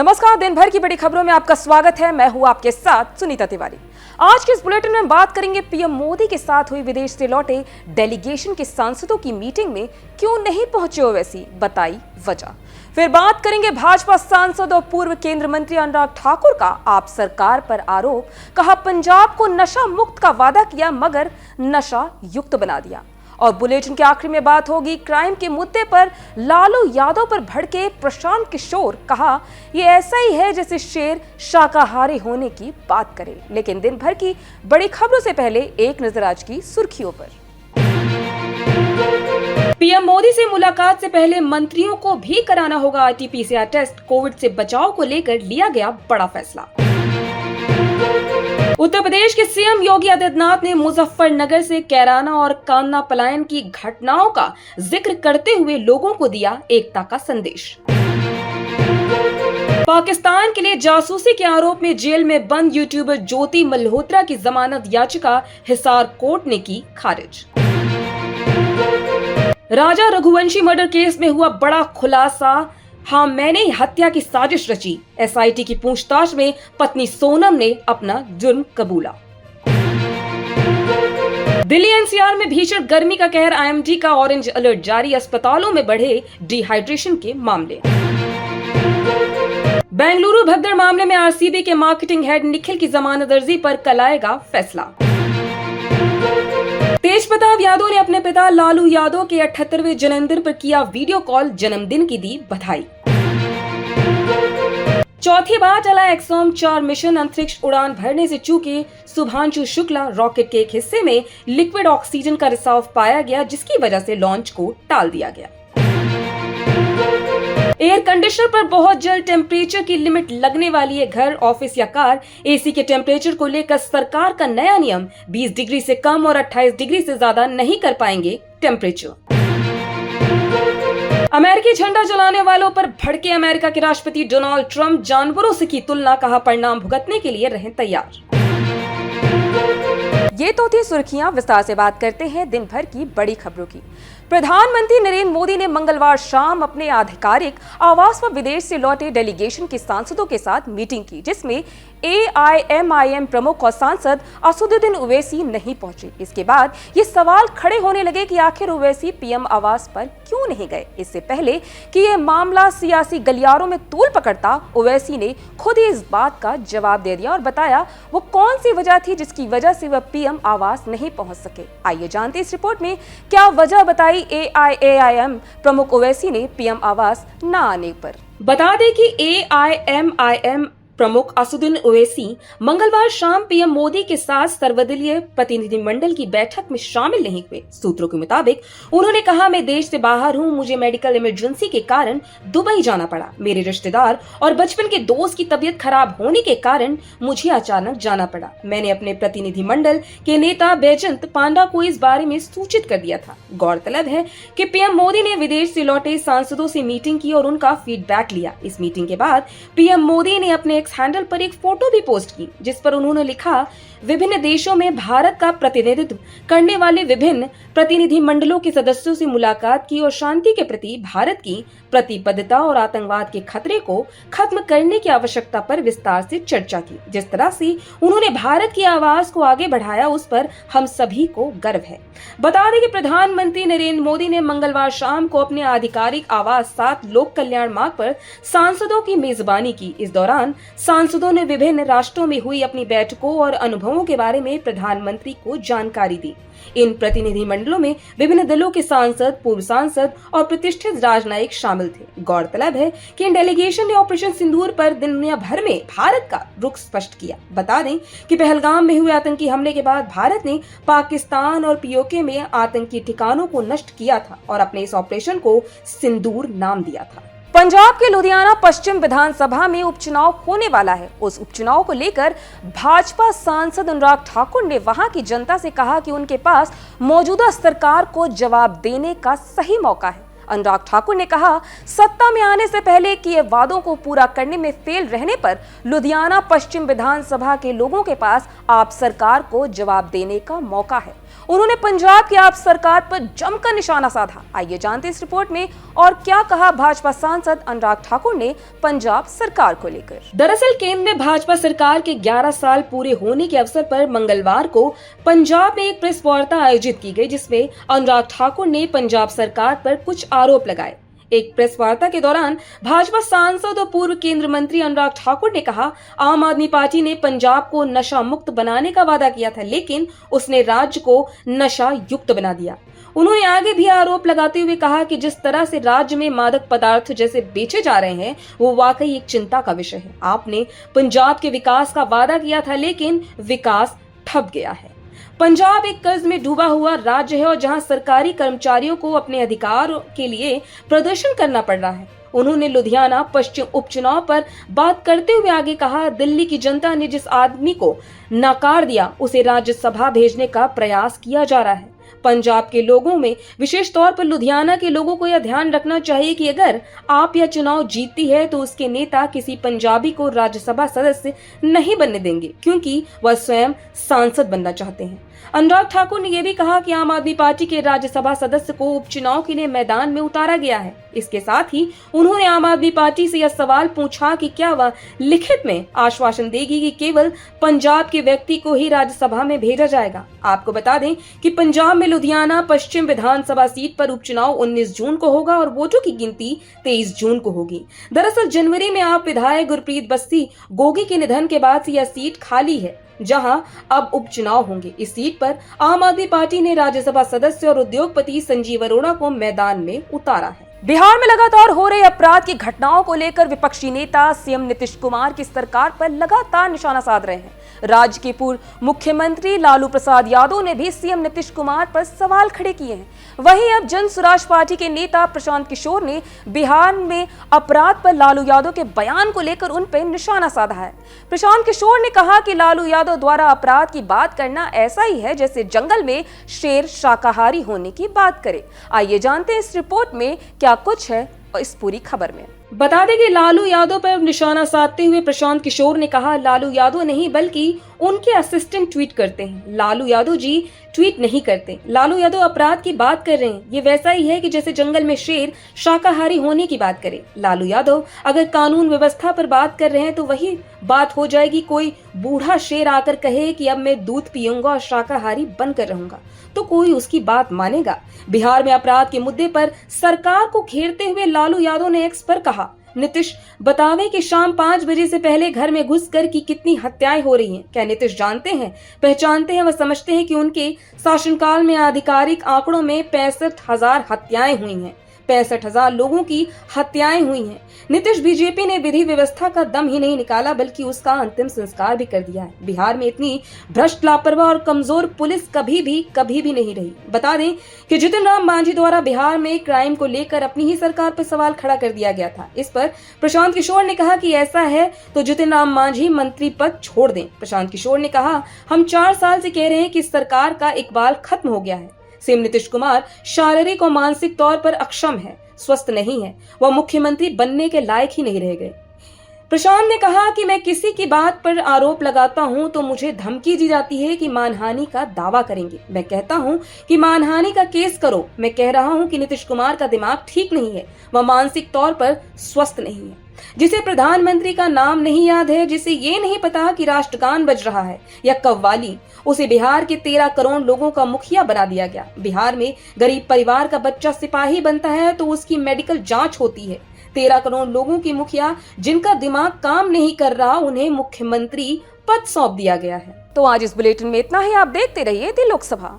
नमस्कार, दिन भर की बड़ी खबरों में आपका स्वागत है। मैं हूं आपके साथ सुनीता तिवारी। आज के इस बुलेटिन में बात करेंगे पीएम मोदी के साथ हुई विदेश से लौटे डेलीगेशन के सांसदों की मीटिंग में क्यों नहीं पहुंचे ओवैसी, बताई वजह। फिर बात करेंगे भाजपा सांसद और पूर्व केंद्रीय मंत्री अनुराग ठाकुर का आप सरकार पर आरोप, कहा पंजाब को नशा मुक्त का वादा किया मगर नशा युक्त बना दिया। और बुलेटिन के आखिर में बात होगी क्राइम के मुद्दे पर लालू यादव पर भड़के प्रशांत किशोर, कहा ये ऐसा ही है जैसे शेर शाकाहारी होने की बात करे। लेकिन दिन भर की बड़ी खबरों से पहले एक नजर आज की सुर्खियों पर। पीएम मोदी से मुलाकात से पहले मंत्रियों को भी कराना होगा आरटी-पीसीआर टेस्ट। कोविड से बचाव को लेकर लिया गया बड़ा फैसला। उत्तर प्रदेश के सीएम योगी आदित्यनाथ ने मुजफ्फरनगर से कैराना और कान्ना पलायन की घटनाओं का जिक्र करते हुए लोगों को दिया एकता का संदेश। पाकिस्तान के लिए जासूसी के आरोप में जेल में बंद यूट्यूबर ज्योति मल्होत्रा की जमानत याचिका हिसार कोर्ट ने की खारिज। राजा रघुवंशी मर्डर केस में हुआ बड़ा खुलासा, हाँ मैंने हत्या की साजिश रची। एसआईटी की पूछताछ में पत्नी सोनम ने अपना जुर्म कबूला। दिल्ली एनसीआर में भीषण गर्मी का कहर, आईएमडी का ऑरेंज अलर्ट जारी, अस्पतालों में बढ़े डिहाइड्रेशन के मामले। बेंगलुरु भगदड़ मामले में आरसीबी के मार्केटिंग हेड निखिल की जमानत अर्जी पर कल आएगा फैसला। तेज प्रताप यादव ने अपने पिता लालू यादव के 78वें जन्मदिन पर किया वीडियो कॉल, जन्मदिन की दी बधाई। चौथी बार चला एक्सॉम 4 मिशन, अंतरिक्ष उड़ान भरने से चूके शुभांशु शुक्ला। रॉकेट के एक हिस्से में लिक्विड ऑक्सीजन का रिसाव पाया गया जिसकी वजह से लॉन्च को टाल दिया गया। एयर कंडीशनर पर बहुत जल्द टेम्परेचर की लिमिट लगने वाली है। घर, ऑफिस या कार, एसी के टेम्परेचर को लेकर सरकार का नया नियम, 20 डिग्री से कम और 28 डिग्री से ज्यादा नहीं कर पाएंगे टेम्परेचर। अमेरिकी झंडा जलाने वालों पर भड़के अमेरिका के राष्ट्रपति डोनाल्ड ट्रंप, जानवरों से की तुलना, कहा परिणाम भुगतने के लिए रहें तैयार। ये तो थी सुर्खियां, विस्तार से बात करते हैं दिन भर की बड़ी खबरों की। प्रधानमंत्री नरेंद्र मोदी ने मंगलवार शाम अपने आधिकारिक आवास पर विदेश से लौटे डेलीगेशन के सांसदों के साथ मीटिंग की, जिसमें एआईएमआईएम प्रमुख और सांसद असदुद्दीन ओवैसी नहीं पहुंचे। इसके बाद ये सवाल खड़े होने लगे कि आखिर ओवैसी पीएम आवास पर क्यों नहीं गए। इससे पहले कि ये मामला सियासी गलियारों में तूल पकड़ता, ओवैसी ने खुद ही इस बात का जवाब दे दिया और बताया वो कौन सी वजह थी जिसकी वजह से वह पीएम आवास नहीं पहुंच सके। आइए जानते इस रिपोर्ट में क्या वजह बताई एआईएमआईएम प्रमुख ओवैसी ने पीएम आवास न आने पर। बता दें कि एआईएमआईएम प्रमुख असदुद्दीन ओवैसी मंगलवार शाम पीएम मोदी के साथ सर्वदलीय प्रतिनिधिमंडल की बैठक में शामिल नहीं हुए। सूत्रों के मुताबिक उन्होंने कहा, मैं देश से बाहर हूं, मुझे मेडिकल इमरजेंसी के कारण दुबई जाना पड़ा। मेरे रिश्तेदार और बचपन के दोस्त की तबीयत खराब होने के कारण मुझे अचानक जाना पड़ा। मैंने अपने प्रतिनिधिमंडल के नेता बैजंत पांडा को इस बारे में सूचित कर दिया था। गौरतलब है कि पीएम मोदी ने विदेश से लौटे सांसदों से मीटिंग की और उनका फीडबैक लिया। इस मीटिंग के बाद पीएम मोदी ने अपने हैंडल पर एक फोटो भी पोस्ट की जिस पर उन्होंने लिखा, विभिन्न देशों में भारत का प्रतिनिधित्व करने वाले विभिन्न प्रतिनिधि मंडलों के सदस्यों से मुलाकात की और शांति के प्रति भारत की प्रतिबद्धता और आतंकवाद के खतरे को खत्म करने की आवश्यकता पर विस्तार से चर्चा की। जिस तरह से उन्होंने भारत की आवाज को आगे बढ़ाया उस पर हम सभी को गर्व है। बता दें कि प्रधानमंत्री नरेंद्र मोदी ने मंगलवार शाम को अपने आधिकारिक आवास 7 लोक कल्याण मार्ग पर सांसदों की मेजबानी की। इस दौरान सांसदों ने विभिन्न राष्ट्रों में हुई अपनी बैठकों और अनुभवों के बारे में प्रधानमंत्री को जानकारी दी। इन प्रतिनिधि मंडलों में विभिन्न दलों के सांसद, पूर्व सांसद और प्रतिष्ठित राजनयिक शामिल थे। गौरतलब है कि इन डेलीगेशन ने ऑपरेशन सिंदूर पर दुनिया भर में भारत का रुख स्पष्ट किया। बता दें कि पहलगाम में हुए आतंकी हमले के बाद भारत ने पाकिस्तान और पीओके में आतंकी ठिकानों को नष्ट किया था और अपने इस ऑपरेशन को सिंदूर नाम दिया था। पंजाब के लुधियाना पश्चिम विधानसभा में उपचुनाव होने वाला है। उस उपचुनाव को लेकर भाजपा सांसद अनुराग ठाकुर ने वहां की जनता से कहा कि उनके पास मौजूदा सरकार को जवाब देने का सही मौका है। अनुराग ठाकुर ने कहा, सत्ता में आने से पहले किए वादों को पूरा करने में फेल रहने पर लुधियाना पश्चिम विधानसभा के लोगों के पास आप सरकार को जवाब देने का मौका है। उन्होंने पंजाब की आप सरकार पर जमकर निशाना साधा। आइए जानते इस रिपोर्ट में और क्या कहा भाजपा सांसद अनुराग ठाकुर ने पंजाब सरकार को लेकर। दरअसल केंद्र में भाजपा सरकार के 11 साल पूरे होने के अवसर पर मंगलवार को पंजाब में एक प्रेस वार्ता आयोजित की गई, जिसमें अनुराग ठाकुर ने पंजाब सरकार पर कुछ आरोप लगाए। एक प्रेस वार्ता के दौरान भाजपा सांसद और पूर्व केंद्रीय मंत्री अनुराग ठाकुर ने कहा, आम आदमी पार्टी ने पंजाब को नशा मुक्त बनाने का वादा किया था, लेकिन उसने राज्य को नशा युक्त बना दिया। उन्होंने आगे भी आरोप लगाते हुए कहा कि जिस तरह से राज्य में मादक पदार्थ जैसे बेचे जा रहे हैं वो वाकई एक चिंता का विषय है। आपने पंजाब के विकास का वादा किया था, लेकिन विकास ठप गया है। पंजाब एक कर्ज में डूबा हुआ राज्य है और जहां सरकारी कर्मचारियों को अपने अधिकार के लिए प्रदर्शन करना पड़ रहा है। उन्होंने लुधियाना पश्चिम उपचुनाव पर बात करते हुए आगे कहा, दिल्ली की जनता ने जिस आदमी को नकार दिया उसे राज्यसभा भेजने का प्रयास किया जा रहा है। पंजाब के लोगों में विशेष तौर पर लुधियाना के लोगों को यह ध्यान रखना चाहिए कि अगर आप यह चुनाव जीतती है तो उसके नेता किसी पंजाबी को राज्यसभा सदस्य नहीं बनने देंगे, क्योंकि वह स्वयं सांसद बनना चाहते हैं। अनुराग ठाकुर ने यह भी कहा कि आम आदमी पार्टी के राज्यसभा सदस्य को उपचुनाव के लिए मैदान में उतारा गया है। इसके साथ ही उन्होंने आम आदमी पार्टी से यह सवाल पूछा कि क्या वह लिखित में आश्वासन देगी कि केवल पंजाब के व्यक्ति को ही राज्यसभा में भेजा जाएगा। आपको बता दें कि पंजाब में लुधियाना पश्चिम विधानसभा सीट पर उपचुनाव 19 जून को होगा और वोटों की गिनती 23 जून को होगी। दरअसल जनवरी में आप विधायक गुरप्रीत बस्सी गोगी के निधन के बाद से यह सीट खाली है, जहां अब उपचुनाव होंगे। इस सीट पर आम आदमी पार्टी ने राज्यसभा सदस्य और उद्योगपति संजीव अरोड़ा को मैदान में उतारा है। बिहार में लगातार हो रहे अपराध की घटनाओं को लेकर विपक्षी नेता सीएम नीतीश कुमार की सरकार पर लगातार निशाना साध रहे हैं। राज्य के पूर्व मुख्यमंत्री लालू प्रसाद यादव ने भी सीएम नीतीश कुमार पर सवाल खड़े किए हैं। वहीं अब जन स्वराज पार्टी के नेता प्रशांत किशोर ने बिहार में अपराध पर लालू यादव के बयान को लेकर उन पर निशाना साधा है। प्रशांत किशोर ने कहा कि लालू यादव द्वारा अपराध की बात करना ऐसा ही है जैसे जंगल में शेर शाकाहारी होने की बात करे। आइए जानते हैं इस रिपोर्ट में क्या कुछ है इस पूरी खबर में। बता दें कि लालू यादव पर निशाना साधते हुए प्रशांत किशोर ने कहा, लालू यादव नहीं बल्कि उनके असिस्टेंट ट्वीट करते हैं। लालू यादव जी ट्वीट नहीं करते। लालू यादव अपराध की बात कर रहे हैं, ये वैसा ही है कि जैसे जंगल में शेर शाकाहारी होने की बात करे। लालू यादव अगर कानून व्यवस्था पर बात कर रहे हैं तो वही बात हो जाएगी कोई बूढ़ा शेर आकर कहे कि अब मैं दूध पीऊंगा और शाकाहारी बनकर रहूंगा, तो कोई उसकी बात मानेगा। बिहार में अपराध के मुद्दे पर सरकार को घेरते हुए लालू यादव ने एक्स पर कहा, नीतीश बतावे कि शाम 5 बजे से पहले घर में घुसकर की कितनी हत्याएं हो रही हैं। क्या नीतीश जानते हैं, पहचानते हैं व समझते हैं कि उनके शासनकाल में आधिकारिक आंकड़ों में 65,000 हत्याएं हुई हैं। 65,000 लोगों की हत्याएं हुई हैं। नीतीश बीजेपी ने विधि व्यवस्था का दम ही नहीं निकाला बल्कि उसका अंतिम संस्कार भी कर दिया है। बिहार में इतनी भ्रष्ट, लापरवाह और कमजोर पुलिस कभी भी नहीं रही। बता दें कि जितिन राम मांझी द्वारा बिहार में क्राइम को लेकर अपनी ही सरकार पर सवाल खड़ा कर दिया गया था। इस पर प्रशांत किशोर ने कहा कि ऐसा है तो जितिन राम मांझी मंत्री पद छोड़ दें। प्रशांत किशोर ने कहा, हम 4 साल से कह रहे हैं कि इस सरकार का इकबाल खत्म हो गया है। सीएम नीतीश कुमार शारीरिक और मानसिक तौर पर अक्षम है, स्वस्थ नहीं है, वह मुख्यमंत्री बनने के लायक ही नहीं रह गए। प्रशांत ने कहा कि मैं किसी की बात पर आरोप लगाता हूं तो मुझे धमकी दी जाती है कि मानहानि का दावा करेंगे। मैं कहता हूं कि मानहानि का केस करो। मैं कह रहा हूं कि नीतीश कुमार का दिमाग ठीक नहीं है, वह मानसिक तौर पर स्वस्थ नहीं है। जिसे प्रधानमंत्री का नाम नहीं याद है, जिसे ये नहीं पता कि राष्ट्रगान बज रहा है या कव्वाली, उसे बिहार के 13 करोड़ लोगों का मुखिया बना दिया गया। बिहार में गरीब परिवार का बच्चा सिपाही बनता है तो उसकी मेडिकल जांच होती है। 13 करोड़ लोगों की मुखिया जिनका दिमाग काम नहीं कर रहा, उन्हें मुख्यमंत्री पद सौंप दिया गया है। तो आज इस बुलेटिन में इतना ही। आप देखते रहिए दी लोकसभा।